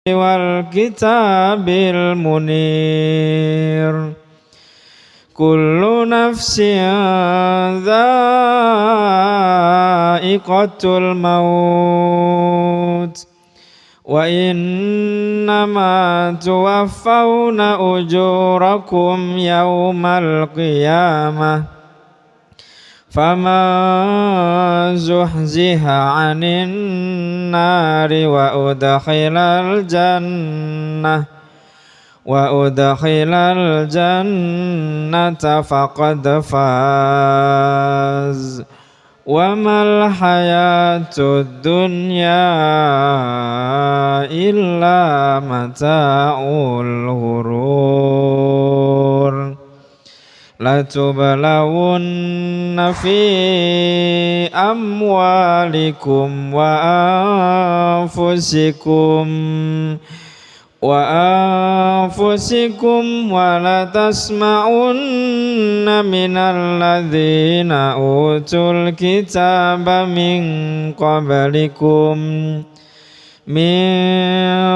والكتاب المنير كل نفس ذائقة الموت وإنما توفون أجوركم يوم القيامة فمن زحزح عن النار وأدخل الجنة فقد فاز وما الحياة الدنيا إلا متاع الغرور لتبلون في أموالكم وأنفسكم ولتسمعن من الذين أوتوا الكتاب من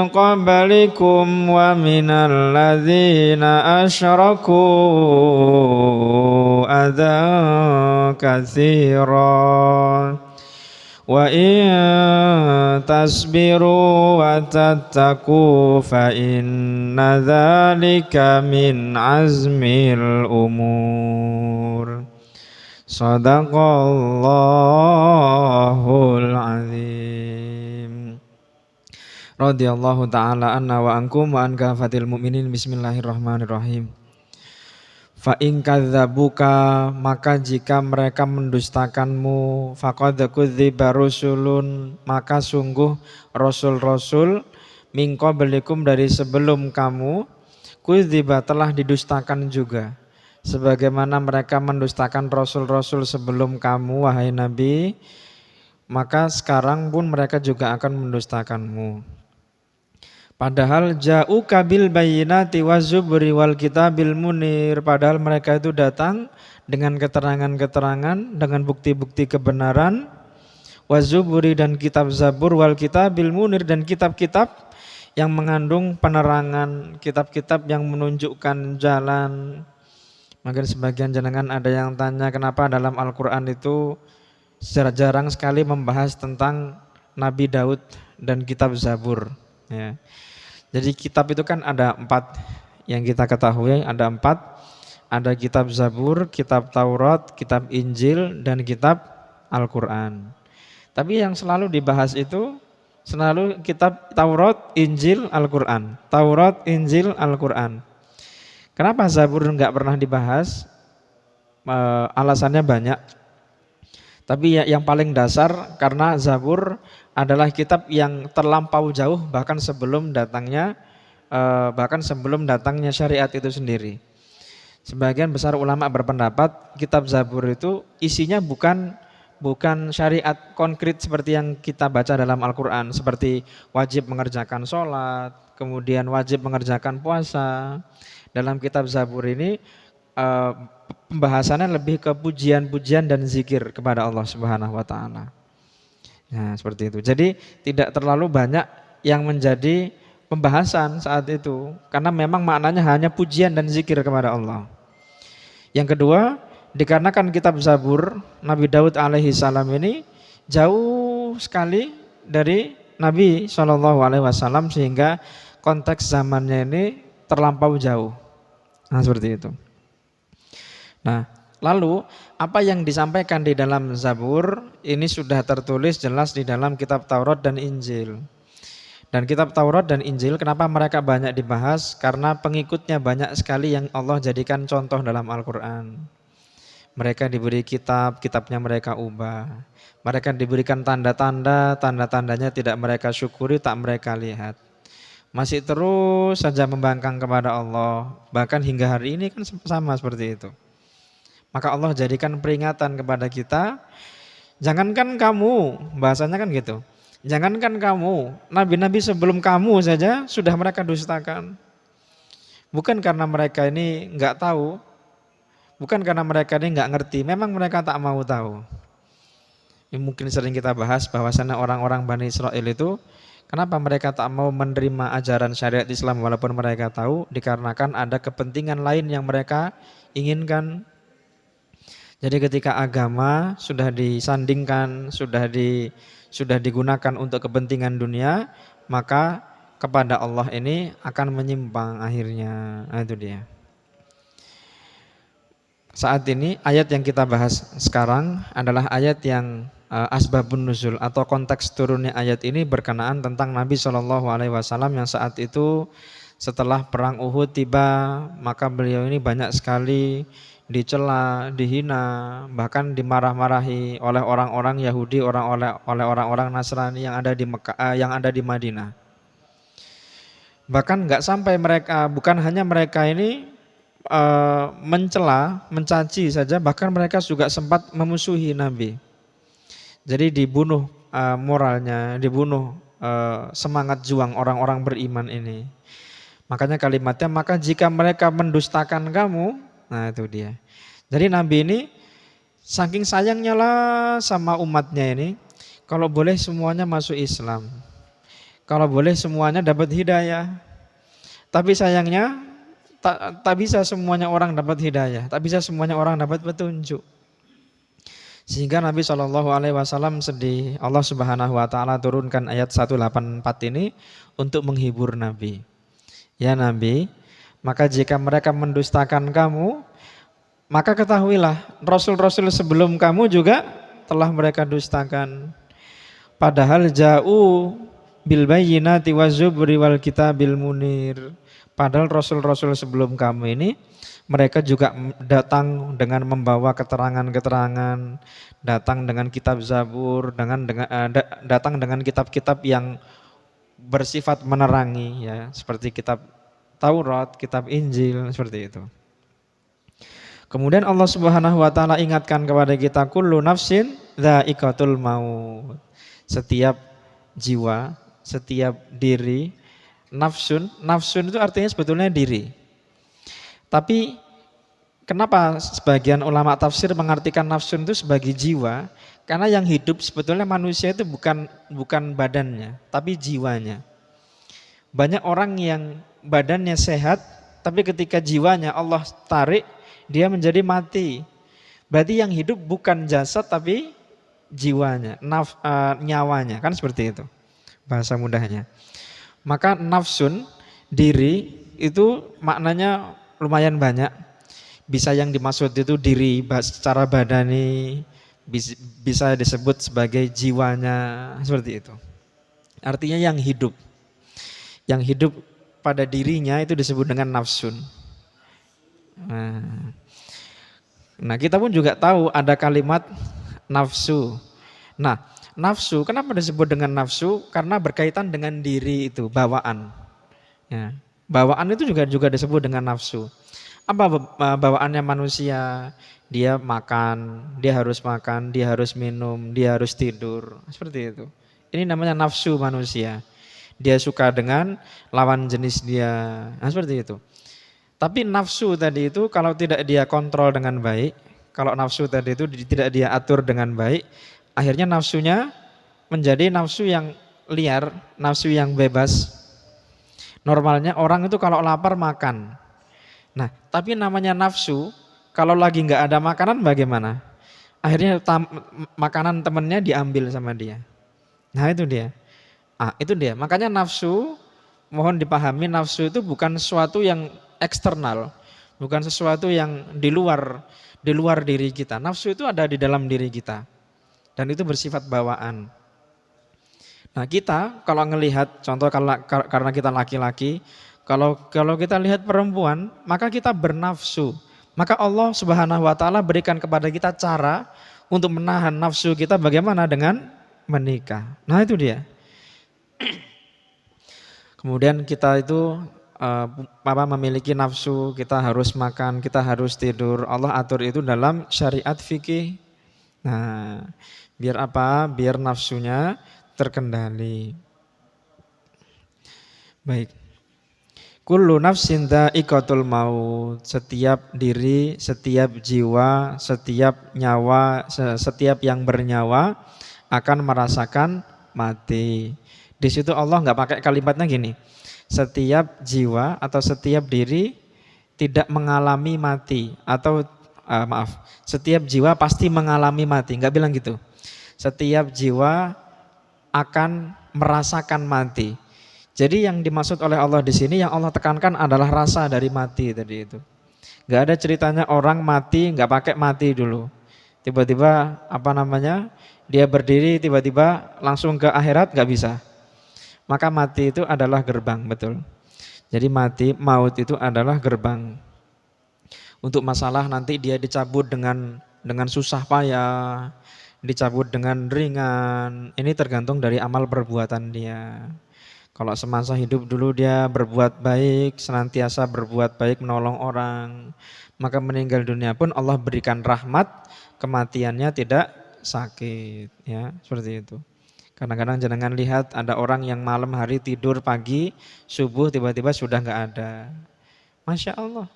قبلكم ومن الذين أشركوا أذى كثيرا وإن تصبروا وتتقوا فإن ذلك من عزم الأمور صدق الله العظيم radhiyallahu ta'ala anna wa ankum wa an kafatil mu'minin. Bismillahirrahmanirrahim. Fa in kadzabuka, maka jika mereka mendustakanmu, faqad kudziba rusulun, maka sungguh rasul-rasul min qablikum, dari sebelum kamu, kudziba, telah didustakan juga sebagaimana mereka mendustakan rasul-rasul sebelum kamu wahai Nabi, maka sekarang pun mereka juga akan mendustakanmu. Padahal ja'u kabil bayyinati wazubri wal kitabil munir, padahal mereka itu datang dengan keterangan-keterangan, dengan bukti-bukti kebenaran, wazuburi, dan kitab Zabur, wal kitabil munir, dan kitab-kitab yang mengandung penerangan, kitab-kitab yang menunjukkan jalan. Mungkin sebagian jenengan ada yang tanya kenapa dalam Al-Quran itu jarang sekali membahas tentang Nabi Daud dan kitab Zabur, ya. Jadi kitab itu kan ada 4 yang kita ketahui, ada 4, ada kitab Zabur, kitab Taurat, kitab Injil, dan kitab Al-Quran. Tapi yang selalu dibahas itu selalu kitab Taurat, Injil, Al-Quran. Taurat, Injil, Al-Quran. Kenapa Zabur enggak pernah dibahas? Alasannya banyak. Tapi yang paling dasar karena Zabur adalah kitab yang terlampau jauh bahkan sebelum datangnya syariat itu sendiri. Sebagian besar ulama berpendapat kitab Zabur itu isinya bukan syariat konkret seperti yang kita baca dalam Al-Quran, seperti wajib mengerjakan sholat, kemudian wajib mengerjakan puasa. Dalam kitab Zabur ini pembahasannya lebih ke pujian-pujian dan zikir kepada Allah Subhanahu wa taala. Nah, seperti itu. Jadi tidak terlalu banyak yang menjadi pembahasan saat itu karena memang maknanya hanya pujian dan zikir kepada Allah. Yang kedua, dikarenakan kitab Zabur Nabi Daud alaihi salam ini jauh sekali dari Nabi SAW sehingga konteks zamannya ini terlampau jauh. Nah, seperti itu. Nah, lalu apa yang disampaikan di dalam Zabur ini sudah tertulis jelas di dalam kitab Taurat dan Injil. Dan kitab Taurat dan Injil kenapa mereka banyak dibahas? Karena pengikutnya banyak sekali yang Allah jadikan contoh dalam Al-Quran. Mereka diberi kitab, kitabnya mereka ubah. Mereka diberikan tanda-tanda, tanda-tandanya tidak mereka syukuri, tak mereka lihat. Masih terus saja membangkang kepada Allah. Bahkan hingga hari ini kan sama seperti itu. Maka Allah jadikan peringatan kepada kita, jangankan kamu, bahasanya kan gitu, jangankan kamu, nabi-nabi sebelum kamu saja sudah mereka dustakan. Bukan karena mereka ini enggak tahu, bukan karena mereka ini enggak ngerti, memang mereka tak mau tahu. Ini mungkin sering kita bahas bahwasannya orang-orang Bani Israel itu Kenapa mereka tak mau menerima ajaran syariat Islam walaupun mereka tahu? Dikarenakan ada kepentingan lain yang mereka inginkan. Jadi ketika agama sudah disandingkan, sudah digunakan untuk kepentingan dunia, maka kepada Allah ini akan menyimpang akhirnya. Nah, itu dia. Saat ini ayat yang kita bahas sekarang adalah ayat yang asbabun nuzul atau konteks turunnya ayat ini berkenaan tentang Nabi Shallallahu Alaihi Wasallam yang saat itu setelah perang Uhud tiba, maka beliau ini banyak sekali dicela, dihina, bahkan dimarah-marahi oleh orang-orang Yahudi, oleh orang-orang Nasrani yang ada di Mekah, yang ada di Madinah. Bahkan nggak sampai mereka, bukan hanya mereka ini mencela, mencaci saja, bahkan mereka juga sempat memusuhi Nabi. Jadi dibunuh moralnya, dibunuh semangat juang orang-orang beriman ini. Makanya kalimatnya, maka jika mereka mendustakan kamu, nah itu dia. Jadi Nabi ini saking sayangnya lah sama umatnya ini, kalau boleh semuanya masuk Islam, kalau boleh semuanya dapat hidayah. Tapi sayangnya tak bisa semuanya orang dapat hidayah, tak bisa semuanya orang dapat petunjuk. Sehingga Nabi Shallallahu Alaihi Wasallam sedih. Allah Subhanahu Wa Taala turunkan ayat 184 ini untuk menghibur Nabi. Ya Nabi, maka jika mereka mendustakan kamu, maka ketahuilah Rasul-Rasul sebelum kamu juga telah mereka dustakan. Padahal ja'u bil bayyinati waz-zubri wal kitabil munir. Padahal Rasul-Rasul sebelum kamu ini mereka juga datang dengan membawa keterangan-keterangan, datang dengan kitab Zabur, datang dengan kitab-kitab yang bersifat menerangi, ya, seperti kitab Taurat, kitab Injil, seperti itu. Kemudian Allah Subhanahu Wa Taala ingatkan kepada kita, kullu nafsin dha'iqatul maut. Setiap jiwa, setiap diri, nafsun itu artinya sebetulnya diri. Tapi kenapa sebagian ulama tafsir mengartikan nafsun itu sebagai jiwa? Karena yang hidup sebetulnya manusia itu bukan badannya, tapi jiwanya. Banyak orang yang badannya sehat, tapi ketika jiwanya Allah tarik, dia menjadi mati. Berarti yang hidup bukan jasad tapi jiwanya, nyawanya, kan seperti itu bahasa mudahnya. Maka nafsun, diri, itu maknanya lumayan banyak. Bisa yang dimaksud itu diri secara badani, bisa disebut sebagai jiwanya, seperti itu. Artinya yang hidup. Yang hidup pada dirinya itu disebut dengan nafsun. Nah, kita pun juga tahu ada kalimat nafsu. Nah, nafsu, kenapa disebut dengan nafsu? Karena berkaitan dengan diri itu, bawaan. Ya, bawaan itu juga disebut dengan nafsu. Apa bawaannya manusia? Dia makan, dia harus minum, dia harus tidur, seperti itu. Ini namanya nafsu manusia. Dia suka dengan lawan jenis dia, nah, seperti itu. Tapi nafsu tadi itu kalau tidak dia kontrol dengan baik, kalau nafsu tadi itu tidak dia atur dengan baik, akhirnya nafsunya menjadi nafsu yang liar, nafsu yang bebas. Normalnya orang itu kalau lapar makan. Nah, tapi namanya nafsu, kalau lagi nggak ada makanan bagaimana? Akhirnya makanan temennya diambil sama dia. Nah itu dia. Itu dia. Makanya nafsu, mohon dipahami, nafsu itu bukan sesuatu yang eksternal, bukan sesuatu yang di luar diri kita. Nafsu itu ada di dalam diri kita. Dan itu bersifat bawaan. Nah kita kalau ngelihat, contoh karena kita laki-laki, kalau kita lihat perempuan, maka kita bernafsu. Maka Allah Subhanahu Wa Taala berikan kepada kita cara untuk menahan nafsu kita bagaimana dengan menikah. Nah itu dia. Kemudian kita itu memiliki nafsu, kita harus makan, kita harus tidur. Allah atur itu dalam syariat fikih. Nah, biar apa? Biar nafsunya terkendali. Baik. Kullu nafsin dha'iqatul maut. Setiap diri, setiap jiwa, setiap nyawa, setiap yang bernyawa akan merasakan mati. Di situ Allah nggak pakai kalimatnya gini, setiap jiwa atau setiap diri tidak mengalami mati, atau setiap jiwa pasti mengalami mati, nggak bilang gitu. Setiap jiwa akan merasakan mati. Jadi yang dimaksud oleh Allah di sini, yang Allah tekankan adalah rasa dari mati tadi itu. Gak ada ceritanya orang mati nggak pakai mati dulu. Tiba-tiba dia berdiri tiba-tiba langsung ke akhirat, nggak bisa. Maka mati itu adalah gerbang, betul. Jadi maut itu adalah gerbang. Untuk masalah nanti dia dicabut dengan susah payah, dicabut dengan ringan, ini tergantung dari amal perbuatan dia. Kalau semasa hidup dulu dia berbuat baik, senantiasa berbuat baik, menolong orang, maka meninggal dunia pun Allah berikan rahmat, kematiannya tidak sakit, ya, seperti itu. Kadang-kadang jangan lihat ada orang yang malam hari tidur, pagi subuh tiba-tiba sudah nggak ada. Masya Allah.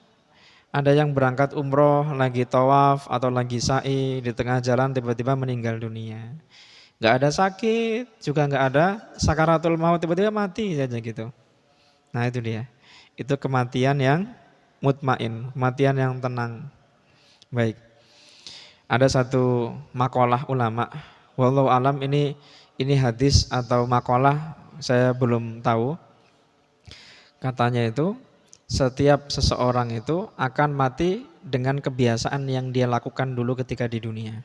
Ada yang berangkat umroh, lagi tawaf atau lagi sa'i, di tengah jalan tiba-tiba meninggal dunia. Gak ada sakit, juga gak ada sakaratul maut, tiba-tiba mati saja gitu. Nah itu dia. Itu kematian yang mutmain, kematian yang tenang. Baik. Ada satu makalah ulama. Wallahu alam, ini hadis atau makalah saya belum tahu. Katanya itu, setiap seseorang itu akan mati dengan kebiasaan yang dia lakukan dulu ketika di dunia.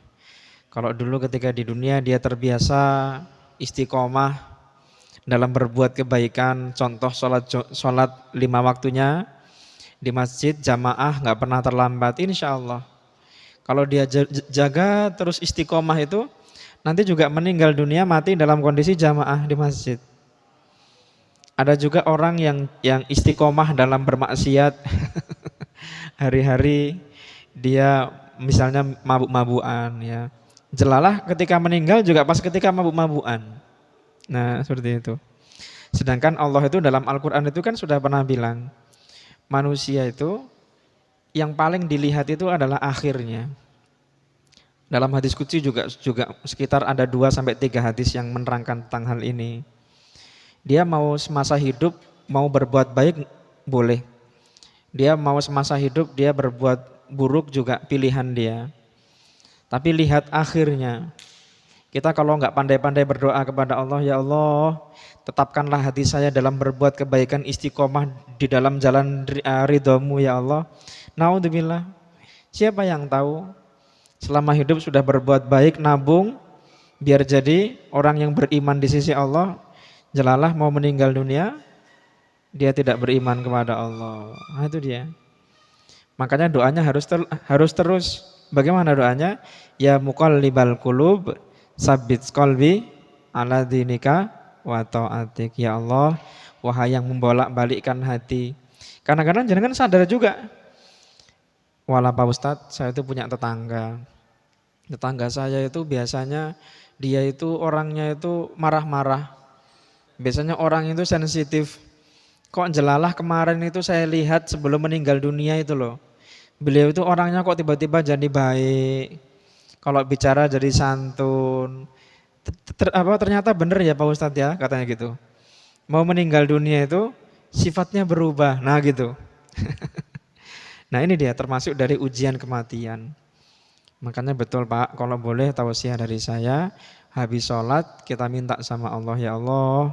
Kalau dulu ketika di dunia dia terbiasa istiqomah dalam berbuat kebaikan, contoh sholat 5 waktunya di masjid, jamaah, nggak pernah terlambat, insya Allah. Kalau dia jaga terus istiqomah itu, nanti juga meninggal dunia mati dalam kondisi jamaah di masjid. Ada juga orang yang istiqomah dalam bermaksiat. Hari-hari dia misalnya mabuk-mabukan, ya. Jelalah ketika meninggal juga pas ketika mabuk-mabukan. Nah, seperti itu. Sedangkan Allah itu dalam Al-Qur'an itu kan sudah pernah bilang, manusia itu yang paling dilihat itu adalah akhirnya. Dalam hadis qudsi juga sekitar ada 2-3 hadis yang menerangkan tentang hal ini. Dia mau semasa hidup mau berbuat baik boleh. Dia mau semasa hidup dia berbuat buruk juga pilihan dia. Tapi lihat akhirnya. Kita kalau nggak pandai-pandai berdoa kepada Allah, ya Allah, tetapkanlah hati saya dalam berbuat kebaikan, istiqomah di dalam jalan ridho-Mu ya Allah. Naudzubillah. Siapa yang tahu selama hidup sudah berbuat baik, nabung biar jadi orang yang beriman di sisi Allah. Jelalah mau meninggal dunia, dia tidak beriman kepada Allah. Nah itu dia. Makanya doanya harus terus. Bagaimana doanya? Ya muqallibal qulub, tsabbit qalbi ala dinika wa ta'atik. Ya Allah, wahai yang membolak-balikkan hati. Kadang-kadang jangan sadar juga. Wala Pak Ustadz, saya itu punya tetangga. Tetangga saya itu biasanya dia itu orangnya itu marah-marah. Biasanya orang itu sensitif. Kok jelalah kemarin itu saya lihat sebelum meninggal dunia itu loh. Beliau itu orangnya kok tiba-tiba jadi baik. Kalau bicara jadi santun. Ternyata benar ya Pak Ustadz ya, katanya gitu. Mau meninggal dunia itu sifatnya berubah. Nah gitu. Nah ini dia termasuk dari ujian kematian. Makanya betul Pak, kalau boleh tausiah dari saya, habis sholat kita minta sama Allah, ya Allah,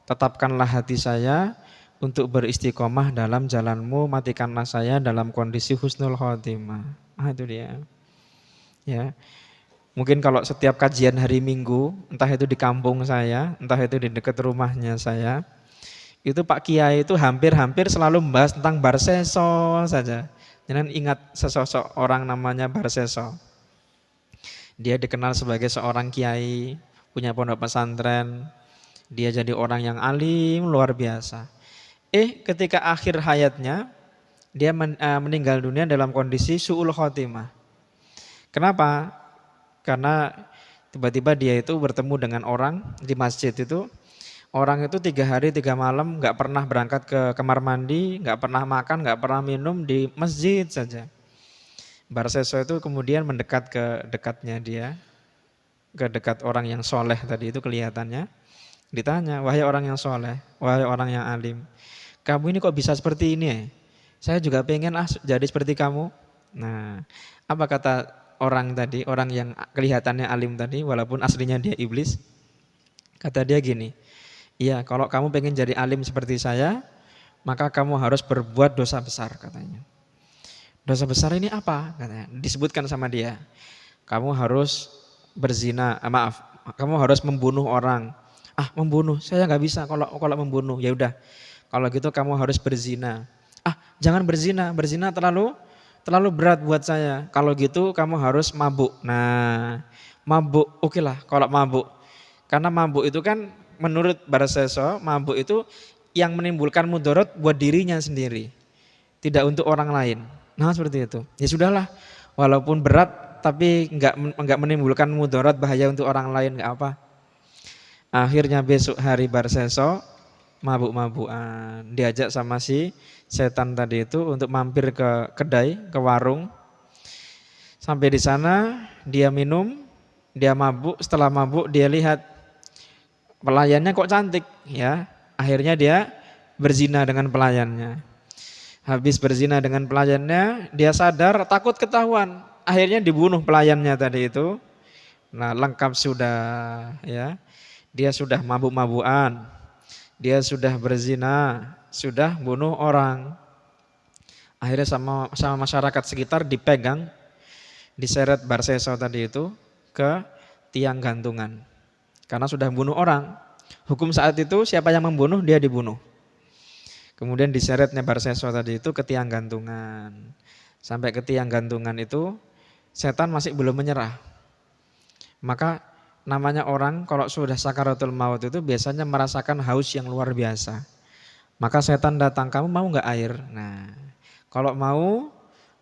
tetapkanlah hati saya untuk beristiqomah dalam jalan-Mu, matikanlah saya dalam kondisi husnul khotimah. Ah itu dia. Ya. Mungkin kalau setiap kajian hari Minggu, entah itu di kampung saya, entah itu di dekat rumahnya saya, itu Pak Kiai itu hampir-hampir selalu membahas tentang Barseso saja. Jangan ingat sesosok orang namanya Barseso. Dia dikenal sebagai seorang kiai, punya pondok pesantren. Dia jadi orang yang alim luar biasa. Ketika akhir hayatnya dia meninggal dunia dalam kondisi su'ul khotimah. Kenapa? Karena tiba-tiba dia itu bertemu dengan orang di masjid itu. Orang itu 3 hari 3 malam gak pernah berangkat ke kamar mandi, gak pernah makan, gak pernah minum, di masjid saja. Barseso itu kemudian mendekat ke dekatnya dia, ke dekat orang yang soleh tadi itu kelihatannya. Ditanya, wahai orang yang soleh, wahai orang yang alim, kamu ini kok bisa seperti ini ya? Saya juga pengen jadi seperti kamu. Nah, apa kata orang tadi, orang yang kelihatannya alim tadi, walaupun aslinya dia iblis? Kata dia gini, iya kalau kamu pengen jadi alim seperti saya, maka kamu harus berbuat dosa besar katanya. Dosa besar ini apa? Katanya. Disebutkan sama dia. Kamu harus berzina, kamu harus membunuh orang. Ah, membunuh, saya nggak bisa kalau membunuh. Ya udah, kalau gitu kamu harus berzina. Ah, jangan berzina, berzina terlalu berat buat saya. Kalau gitu kamu harus mabuk. Nah, mabuk, oke lah kalau mabuk. Karena mabuk itu kan menurut Barseso, mabuk itu yang menimbulkan mudarat buat dirinya sendiri, tidak untuk orang lain. Nah seperti itu. Ya sudahlah, walaupun berat tapi enggak menimbulkan mudarat bahaya untuk orang lain, enggak apa. Akhirnya besok hari Barseso mabuk-mabukan, diajak sama si setan tadi itu untuk mampir ke kedai, ke warung. Sampai di sana dia minum, dia mabuk, setelah mabuk dia lihat pelayannya kok cantik ya. Akhirnya dia berzina dengan pelayannya. Habis berzina dengan pelayannya, dia sadar takut ketahuan. Akhirnya dibunuh pelayannya tadi itu. Nah, lengkap sudah ya. Dia sudah mabuk-mabukan. Dia sudah berzina, sudah bunuh orang. Akhirnya sama masyarakat sekitar dipegang, diseret Barseso tadi itu ke tiang gantungan. Karena sudah bunuh orang. Hukum saat itu siapa yang membunuh dia dibunuh. Kemudian diseretnya Barseso tadi itu ke tiang gantungan. Sampai ke tiang gantungan itu setan masih belum menyerah. Maka namanya orang kalau sudah sakaratul maut itu biasanya merasakan haus yang luar biasa. Maka setan datang, kamu mau gak air? Nah, kalau mau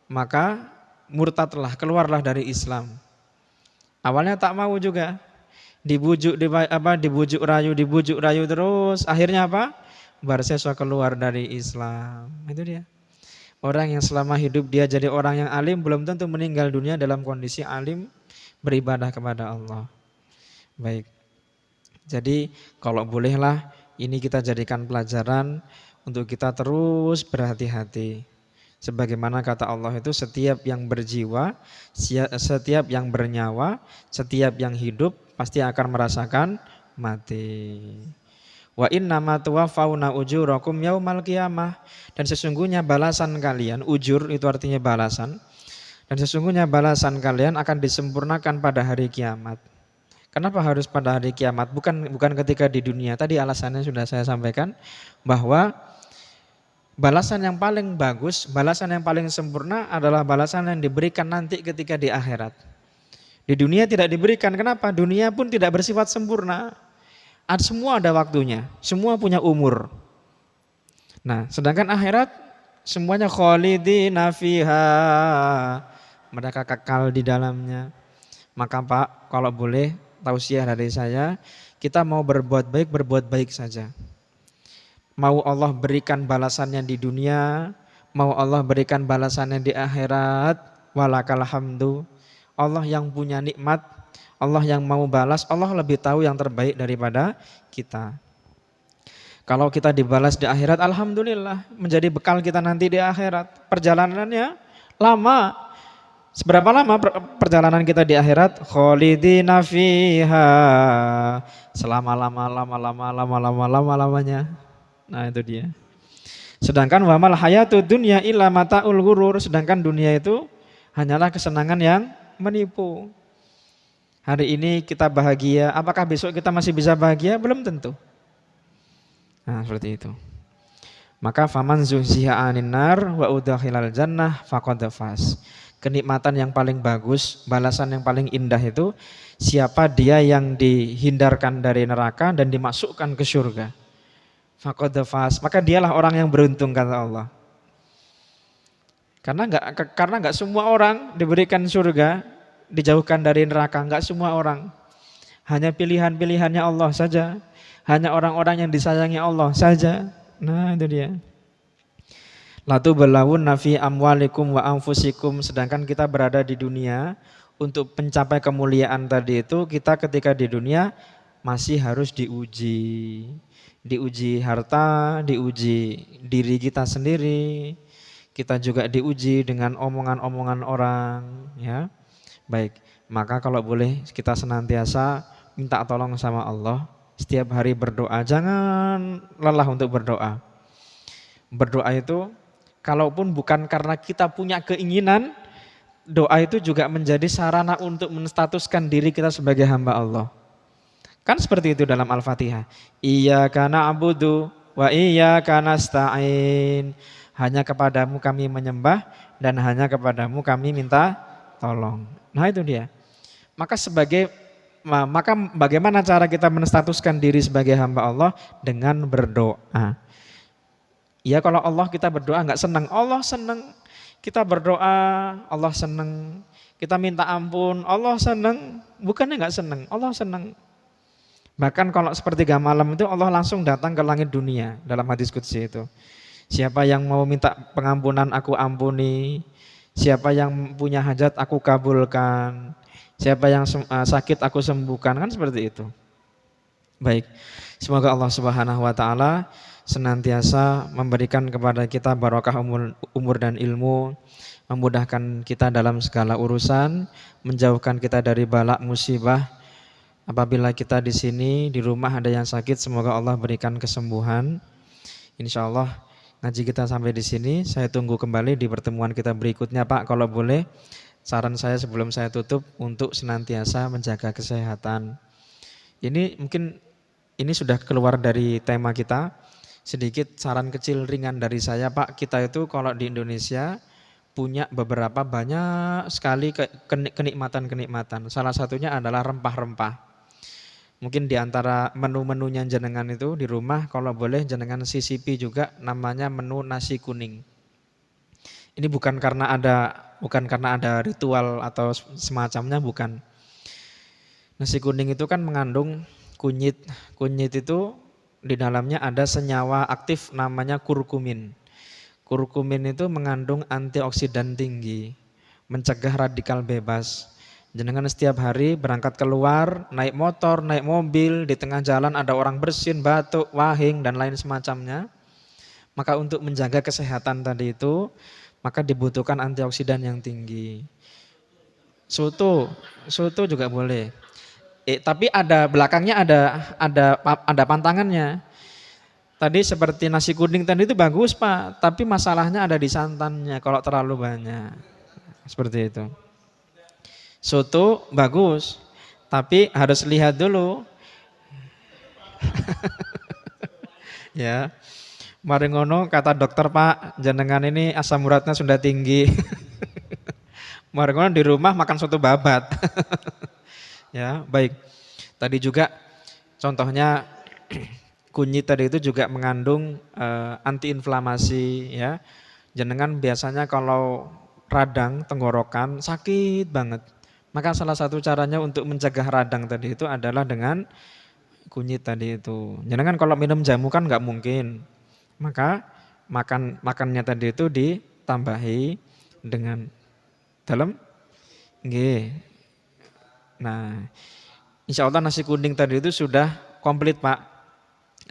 maka murtadlah, keluarlah dari Islam. Awalnya tak mau juga. Dibujuk rayu terus. Akhirnya apa? Barseso keluar dari Islam. Itu dia. Orang yang selama hidup dia jadi orang yang alim belum tentu meninggal dunia dalam kondisi alim beribadah kepada Allah. Baik. Jadi kalau bolehlah ini kita jadikan pelajaran untuk kita terus berhati-hati. Sebagaimana kata Allah itu setiap yang berjiwa, setiap yang bernyawa, setiap yang hidup pasti akan merasakan mati. Wa innama tuwaffawna ujurakum yaumal qiyamah, dan sesungguhnya balasan kalian, ujur itu artinya balasan, dan sesungguhnya balasan kalian akan disempurnakan pada hari kiamat. Kenapa harus pada hari kiamat? Bukan ketika di dunia. Tadi alasannya sudah saya sampaikan bahwa balasan yang paling bagus, balasan yang paling sempurna adalah balasan yang diberikan nanti ketika di akhirat. Di dunia tidak diberikan. Kenapa? Dunia pun tidak bersifat sempurna. Semua ada waktunya, semua punya umur. Nah, sedangkan akhirat semuanya khalidina fiha, mereka kekal di dalamnya. Maka Pak, kalau boleh tausiah dari saya, kita mau berbuat baik saja. Mau Allah berikan balasannya di dunia, mau Allah berikan balasannya di akhirat, walakal hamdu. Allah yang punya nikmat, Allah yang mau balas, Allah lebih tahu yang terbaik daripada kita. Kalau kita dibalas di akhirat, alhamdulillah, menjadi bekal kita nanti di akhirat. Perjalanannya lama. Seberapa lama perjalanan kita di akhirat? Khalidina fiha. Selama lama-lamanya. Nah itu dia. Sedangkan wamal hayatu dunya illa mataul ghurur. Sedangkan dunia itu hanyalah kesenangan yang menipu. Hari ini kita bahagia, apakah besok kita masih bisa bahagia? Belum tentu. Nah seperti itu. Maka faman zuhziha 'anil nar wa udkhilal jannah faqad faz. Kenikmatan yang paling bagus, balasan yang paling indah itu siapa dia yang dihindarkan dari neraka dan dimasukkan ke surga. Faqad faz. Maka dialah orang yang beruntung kata Allah. Karena enggak semua orang diberikan surga, dijauhkan dari neraka, enggak semua orang. Hanya pilihan-pilihannya Allah saja. Hanya orang-orang yang disayangi Allah saja. Nah itu dia. Latu balawun nafi amwalikum wa anfusikum. Sedangkan kita berada di dunia untuk mencapai kemuliaan tadi itu, kita ketika di dunia masih harus diuji. Diuji harta, diuji diri kita sendiri, kita juga diuji dengan omongan-omongan orang, ya. Baik, maka kalau boleh kita senantiasa minta tolong sama Allah, setiap hari berdoa, jangan lelah untuk berdoa. Berdoa itu kalaupun bukan karena kita punya keinginan, doa itu juga menjadi sarana untuk menstatuskan diri kita sebagai hamba Allah. Kan seperti itu dalam Al-Fatihah. Iyyaka na'budu wa iyyaka nasta'in. Hanya kepadamu kami menyembah dan hanya kepadamu kami minta tolong. Nah itu dia. Maka bagaimana cara kita menstatuskan diri sebagai hamba Allah? Dengan berdoa. Ya kalau Allah kita berdoa nggak senang, Allah senang. Kita berdoa, Allah senang. Kita minta ampun, Allah senang. Bukannya nggak senang, Allah senang. Bahkan kalau sepertiga malam itu Allah langsung datang ke langit dunia dalam hadis qudsi itu. Siapa yang mau minta pengampunan aku ampuni. Siapa yang punya hajat aku kabulkan. Siapa yang sakit aku sembuhkan. Kan seperti itu. Baik, semoga Allah Subhanahu wa ta'ala senantiasa memberikan kepada kita barokah umur dan ilmu, memudahkan kita dalam segala urusan, menjauhkan kita dari bala musibah. Apabila kita di sini di rumah ada yang sakit, semoga Allah berikan kesembuhan. Insya Allah ngaji kita sampai di sini. Saya tunggu kembali di pertemuan kita berikutnya, Pak. Kalau boleh, saran saya sebelum saya tutup untuk senantiasa menjaga kesehatan. Ini mungkin ini sudah keluar dari tema kita. Sedikit saran kecil ringan dari saya, Pak. Kita itu kalau di Indonesia punya beberapa banyak sekali kenikmatan-kenikmatan. Salah satunya adalah rempah-rempah. Mungkin di antara menu-menunya jenengan itu di rumah kalau boleh jenengan sisipi juga namanya menu nasi kuning. Ini bukan karena ada ritual atau semacamnya, bukan. Nasi kuning itu kan mengandung kunyit. Kunyit itu di dalamnya ada senyawa aktif namanya kurkumin. Kurkumin itu mengandung antioksidan tinggi, mencegah radikal bebas. Jenengan setiap hari berangkat keluar, naik motor, naik mobil, di tengah jalan ada orang bersin, batuk, wahing, dan lain semacamnya. Maka untuk menjaga kesehatan tadi itu, maka dibutuhkan antioksidan yang tinggi. Soto juga boleh. Tapi ada belakangnya ada pantangannya. Tadi seperti nasi kuning tadi itu bagus, Pak, tapi masalahnya ada di santannya kalau terlalu banyak. Seperti itu. Soto bagus, tapi harus lihat dulu. Ya, mari ngono kata dokter, Pak, jenengan ini asam uratnya sudah tinggi. Mari ngono di rumah makan soto babat. Ya, baik. Tadi juga contohnya kunyit tadi itu juga mengandung antiinflamasi, ya. Jenengan biasanya kalau radang tenggorokan sakit banget. Maka salah satu caranya untuk mencegah radang tadi itu adalah dengan kunyit tadi itu. Jangan kalau minum jamu kan nggak mungkin. Maka makannya tadi itu ditambahi dengan dalam nggih. Nah, insya Allah nasi kuning tadi itu sudah komplit, Pak.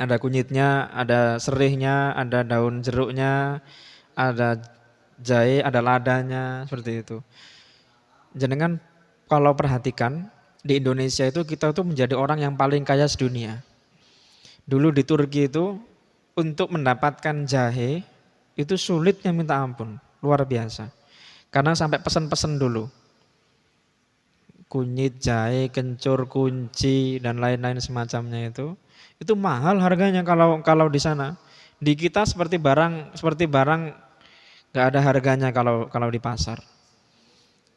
Ada kunyitnya, ada serihnya, ada daun jeruknya, ada jahe, ada ladanya, seperti itu. Jenengan kalau perhatikan di Indonesia itu kita tuh menjadi orang yang paling kaya sedunia. Dulu di Turki itu untuk mendapatkan jahe itu sulitnya minta ampun, luar biasa. Karena sampai pesen-pesen dulu. Kunyit, jahe, kencur, kunci dan lain-lain semacamnya itu mahal harganya kalau di sana. Di kita seperti barang nggak ada harganya kalau di pasar.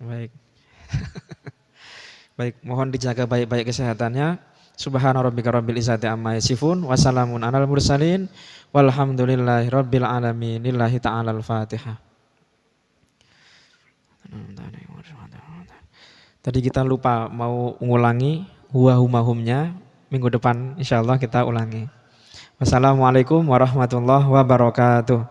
Baik. Baik, mohon dijaga baik-baik kesehatannya. Subhana rabbika rabbil izzati amma yasifun wa salamun alal mursalin walhamdulillahi rabbil alamin. Lillahi ta'ala al-Fatihah. Tadi kita lupa mau mengulangi huwa humahumnya. Minggu depan insyaallah kita ulangi. Wassalamualaikum warahmatullahi wabarakatuh.